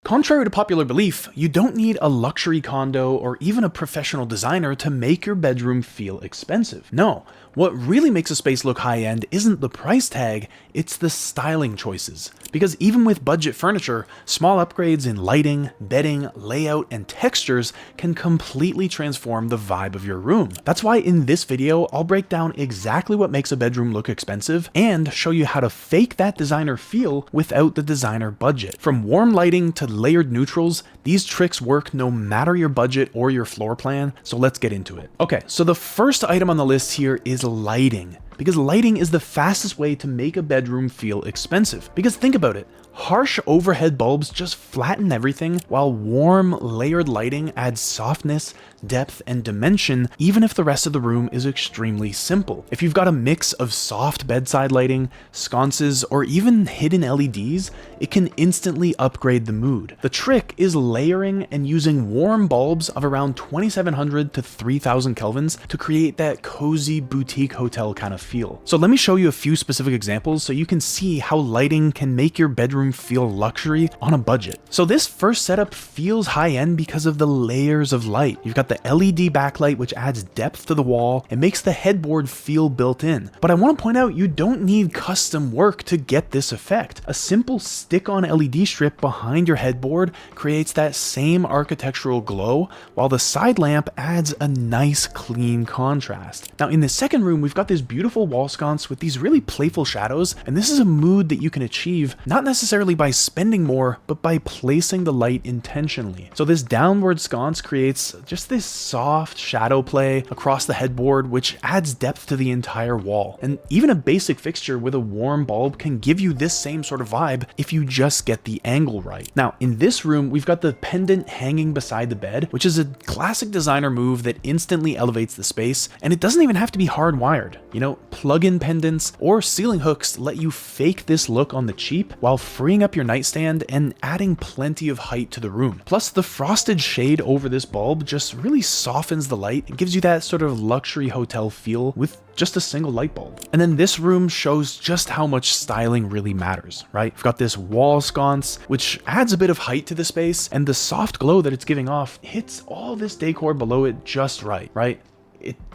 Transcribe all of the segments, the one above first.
Contrary to popular belief, you don't need a luxury condo or even a professional designer to make your bedroom feel expensive. No, what really makes a space look high-end isn't the price tag, it's the styling choices. Because even with budget furniture, small upgrades in lighting, bedding, layout, and textures can completely transform the vibe of your room. That's why in this video, I'll break down exactly what makes a bedroom look expensive and show you how to fake that designer feel without the designer budget. From warm lighting to layered neutrals, these tricks work no matter your budget or your floor plan, so let's get into it. Okay, so the first item on the list here is lighting. Because lighting is the fastest way to make a bedroom feel expensive. Because think about it, harsh overhead bulbs just flatten everything, while warm, layered lighting adds softness, depth, and dimension, even if the rest of the room is extremely simple. If you've got a mix of soft bedside lighting, sconces, or even hidden LEDs, it can instantly upgrade the mood. The trick is layering and using warm bulbs of around 2700 to 3000 kelvins to create that cozy boutique hotel kind of feel. So let me show you a few specific examples so you can see how lighting can make your bedroom feel luxury on a budget. So this first setup feels high-end because of the layers of light. You've got the LED backlight, which adds depth to the wall and makes the headboard feel built in. But I want to point out you don't need custom work to get this effect. A simple stick-on LED strip behind your headboard creates that same architectural glow, while the side lamp adds a nice clean contrast. Now in the second room, we've got this beautiful wall sconce with these really playful shadows, and this is a mood that you can achieve not necessarily by spending more, but by placing the light intentionally. So this downward sconce creates just this soft shadow play across the headboard, which adds depth to the entire wall. And even a basic fixture with a warm bulb can give you this same sort of vibe if you just get the angle right. Now in this room, we've got the pendant hanging beside the bed, which is a classic designer move that instantly elevates the space, and it doesn't even have to be hardwired. You know, plug-in pendants or ceiling hooks let you fake this look on the cheap while freeing up your nightstand and adding plenty of height to the room. Plus, the frosted shade over this bulb just really softens the light and gives you that sort of luxury hotel feel with just a single light bulb. And then this room shows just how much styling really matters, right? We've got this wall sconce, which adds a bit of height to the space, and the soft glow that it's giving off hits all this decor below it just right?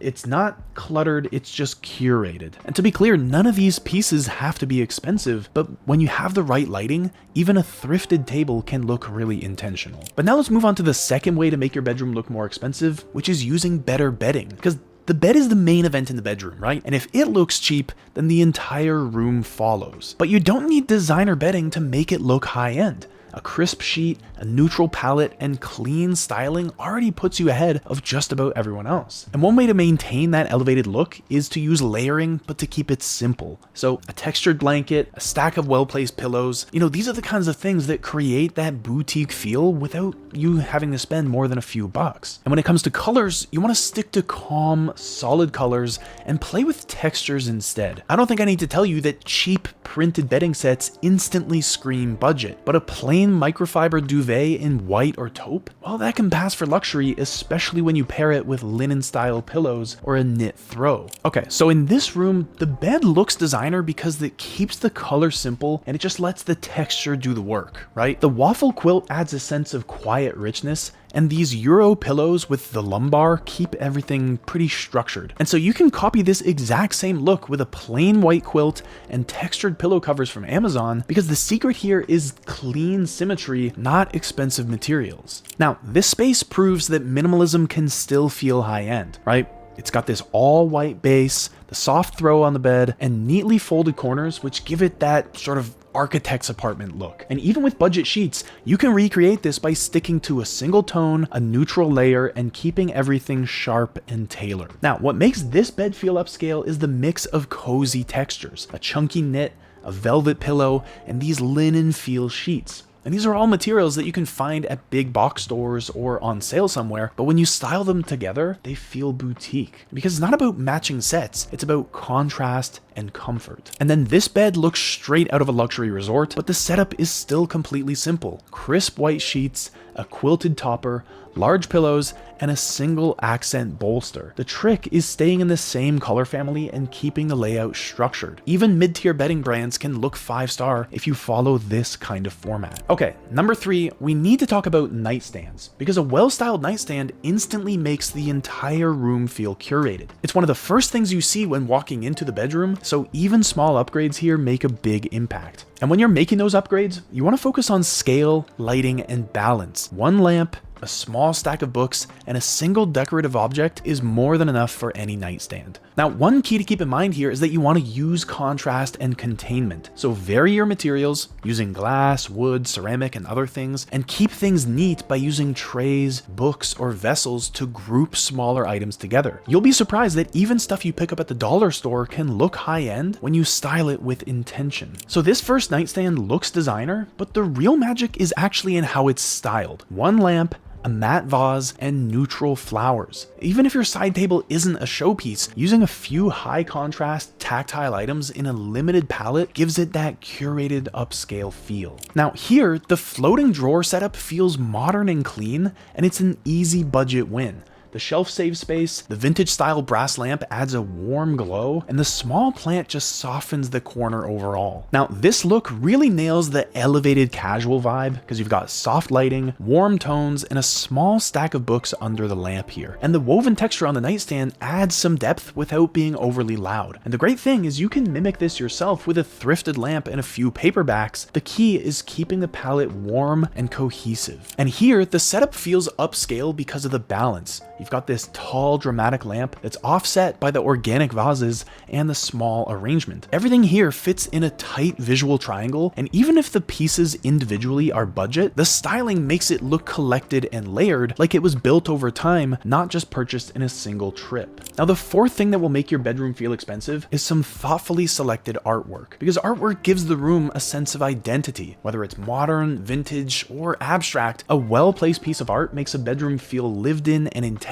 It's not cluttered, it's just curated. And to be clear, none of these pieces have to be expensive, but when you have the right lighting, even a thrifted table can look really intentional. But now let's move on to the second way to make your bedroom look more expensive, which is using better bedding. Because the bed is the main event in the bedroom, right? And if it looks cheap, then the entire room follows. But you don't need designer bedding to make it look high-end. A crisp sheet, a neutral palette, and clean styling already puts you ahead of just about everyone else. And one way to maintain that elevated look is to use layering, but to keep it simple. So a textured blanket, a stack of well-placed pillows, you know, these are the kinds of things that create that boutique feel without you having to spend more than a few bucks. And when it comes to colors, you want to stick to calm, solid colors and play with textures instead. I don't think I need to tell you that cheap printed bedding sets instantly scream budget, but a plain microfiber duvet in white or taupe, well, that can pass for luxury, especially when you pair it with linen style pillows or a knit throw. Okay, so in this room, the bed looks designer because it keeps the color simple and it just lets the texture do the work, right? The waffle quilt adds a sense of quiet richness, and these Euro pillows with the lumbar keep everything pretty structured. And so you can copy this exact same look with a plain white quilt and textured pillow covers from Amazon, because the secret here is clean symmetry, not expensive materials. Now, this space proves that minimalism can still feel high-end, right? It's got this all white base, the soft throw on the bed, and neatly folded corners, which give it that sort of architect's apartment look. And even with budget sheets, you can recreate this by sticking to a single tone, a neutral layer, and keeping everything sharp and tailored. Now, what makes this bed feel upscale is the mix of cozy textures, a chunky knit, a velvet pillow, and these linen feel sheets. And these are all materials that you can find at big box stores or on sale somewhere, but when you style them together, they feel boutique. Because it's not about matching sets, it's about contrast and comfort. And then this bed looks straight out of a luxury resort, but the setup is still completely simple. Crisp white sheets, a quilted topper, large pillows, and a single accent bolster. The trick is staying in the same color family and keeping the layout structured. Even mid-tier bedding brands can look 5-star if you follow this kind of format. Okay, number 3, we need to talk about nightstands, because a well-styled nightstand instantly makes the entire room feel curated. It's one of the first things you see when walking into the bedroom, so even small upgrades here make a big impact. And when you're making those upgrades, you want to focus on scale, lighting, and balance. One lamp, a small stack of books, and a single decorative object is more than enough for any nightstand. Now, one key to keep in mind here is that you want to use contrast and containment. So vary your materials using glass, wood, ceramic, and other things, and keep things neat by using trays, books, or vessels to group smaller items together. You'll be surprised that even stuff you pick up at the dollar store can look high-end when you style it with intention. So this first nightstand looks designer, but the real magic is actually in how it's styled. One lamp, a matte vase, and neutral flowers. Even if your side table isn't a showpiece, using a few high contrast tactile items in a limited palette gives it that curated upscale feel. Now here, the floating drawer setup feels modern and clean, and it's an easy budget win. The shelf saves space, the vintage style brass lamp adds a warm glow, and the small plant just softens the corner overall. Now this look really nails the elevated casual vibe because you've got soft lighting, warm tones, and a small stack of books under the lamp here. And the woven texture on the nightstand adds some depth without being overly loud. And the great thing is you can mimic this yourself with a thrifted lamp and a few paperbacks. The key is keeping the palette warm and cohesive. And here, the setup feels upscale because of the balance. You've got this tall, dramatic lamp that's offset by the organic vases and the small arrangement. Everything here fits in a tight visual triangle, and even if the pieces individually are budget, the styling makes it look collected and layered, like it was built over time, not just purchased in a single trip. Now, the fourth thing that will make your bedroom feel expensive is some thoughtfully selected artwork, because artwork gives the room a sense of identity. Whether it's modern, vintage, or abstract, a well-placed piece of art makes a bedroom feel lived in and intentional,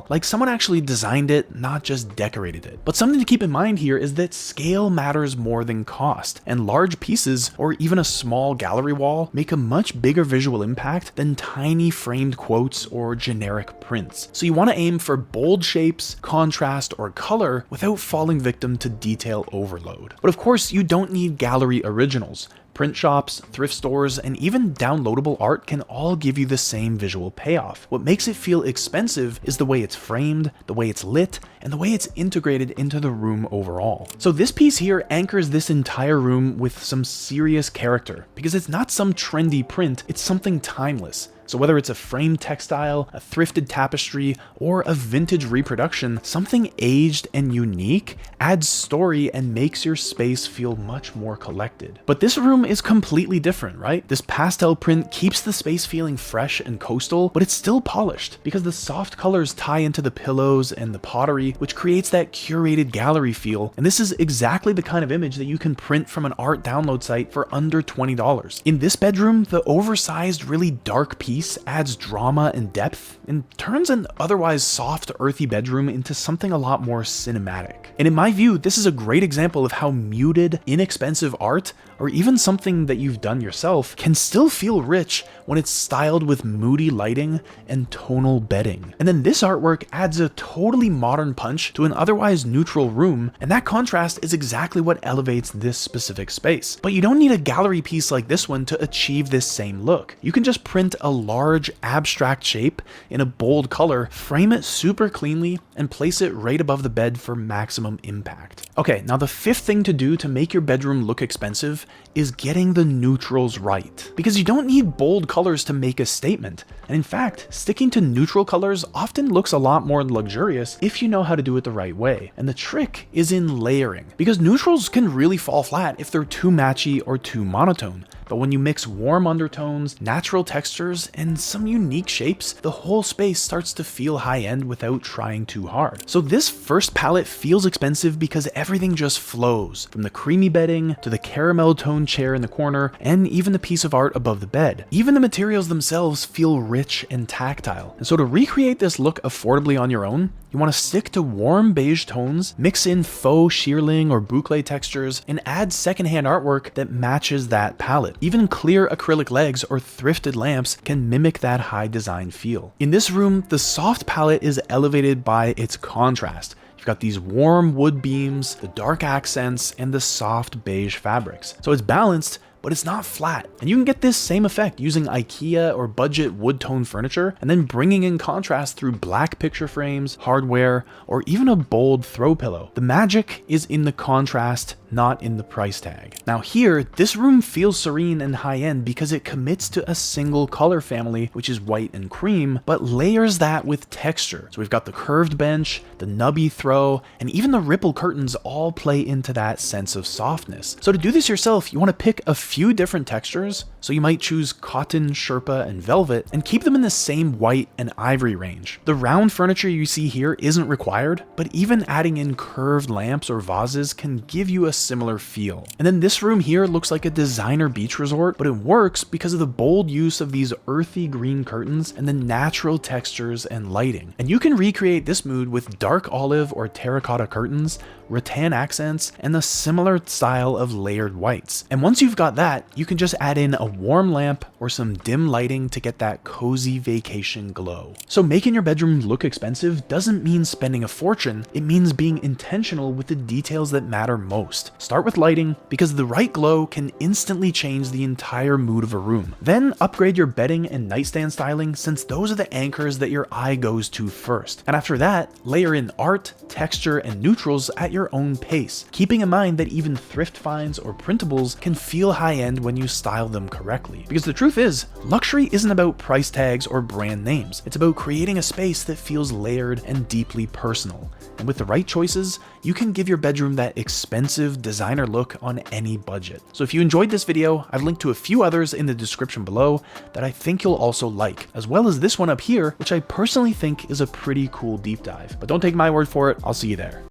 like someone actually designed it, not just decorated it. But something to keep in mind here is that scale matters more than cost, and large pieces, or even a small gallery wall, make a much bigger visual impact than tiny framed quotes or generic prints. So you want to aim for bold shapes, contrast, or color without falling victim to detail overload. But of course, you don't need gallery originals. Print shops, thrift stores, and even downloadable art can all give you the same visual payoff. What makes it feel expensive is the way it's framed, the way it's lit, and the way it's integrated into the room overall. So this piece here anchors this entire room with some serious character, because it's not some trendy print, it's something timeless. So whether it's a framed textile, a thrifted tapestry, or a vintage reproduction, something aged and unique adds story and makes your space feel much more collected. But this room is completely different, right? This pastel print keeps the space feeling fresh and coastal, but it's still polished because the soft colors tie into the pillows and the pottery, which creates that curated gallery feel. And this is exactly the kind of image that you can print from an art download site for under $20. In this bedroom, the oversized, really dark piece adds drama and depth and turns an otherwise soft, earthy bedroom into something a lot more cinematic. And in my view, this is a great example of how muted, inexpensive art, or even something that you've done yourself, can still feel rich when it's styled with moody lighting and tonal bedding. And then this artwork adds a totally modern punch to an otherwise neutral room, and that contrast is exactly what elevates this specific space. But you don't need a gallery piece like this one to achieve this same look. You can just print a large abstract shape in a bold color, frame it super cleanly, and place it right above the bed for maximum impact. Okay, now the fifth thing to do to make your bedroom look expensive is getting the neutrals right. Because you don't need bold colors to make a statement. And in fact, sticking to neutral colors often looks a lot more luxurious if you know how to do it the right way. And the trick is in layering, because neutrals can really fall flat if they're too matchy or too monotone. But when you mix warm undertones, natural textures, and some unique shapes, the whole space starts to feel high-end without trying too hard. So this first palette feels expensive because everything just flows, from the creamy bedding to the caramel dual-tone chair in the corner, and even the piece of art above the bed. Even the materials themselves feel rich and tactile. And so to recreate this look affordably on your own, you want to stick to warm beige tones, mix in faux shearling or boucle textures, and add secondhand artwork that matches that palette. Even clear acrylic legs or thrifted lamps can mimic that high design feel. In this room, the soft palette is elevated by its contrast. You've got these warm wood beams, the dark accents, and the soft beige fabrics. So it's balanced, but it's not flat. And you can get this same effect using IKEA or budget wood tone furniture, and then bringing in contrast through black picture frames, hardware, or even a bold throw pillow. The magic is in the contrast, not in the price tag. Now here, this room feels serene and high-end because it commits to a single color family, which is white and cream, but layers that with texture. So we've got the curved bench, the nubby throw, and even the ripple curtains all play into that sense of softness. So to do this yourself, you want to pick a few different textures. So you might choose cotton, sherpa, and velvet, and keep them in the same white and ivory range. The round furniture you see here isn't required, but even adding in curved lamps or vases can give you a similar feel. And then this room here looks like a designer beach resort, but it works because of the bold use of these earthy green curtains and the natural textures and lighting. And you can recreate this mood with dark olive or terracotta curtains, rattan accents, and a similar style of layered whites. And once you've got that, you can just add in a warm lamp or some dim lighting to get that cozy vacation glow. So making your bedroom look expensive doesn't mean spending a fortune, it means being intentional with the details that matter most. Start with lighting, because the right glow can instantly change the entire mood of a room. Then upgrade your bedding and nightstand styling, since those are the anchors that your eye goes to first. And after that, layer in art, texture, and neutrals at your own pace, keeping in mind that even thrift finds or printables can feel high-end when you style them correctly. Because the truth is, luxury isn't about price tags or brand names. It's about creating a space that feels layered and deeply personal. And with the right choices, you can give your bedroom that expensive designer look on any budget. So if you enjoyed this video, I've linked to a few others in the description below that I think you'll also like, as well as this one up here, which I personally think is a pretty cool deep dive. But don't take my word for it, I'll see you there.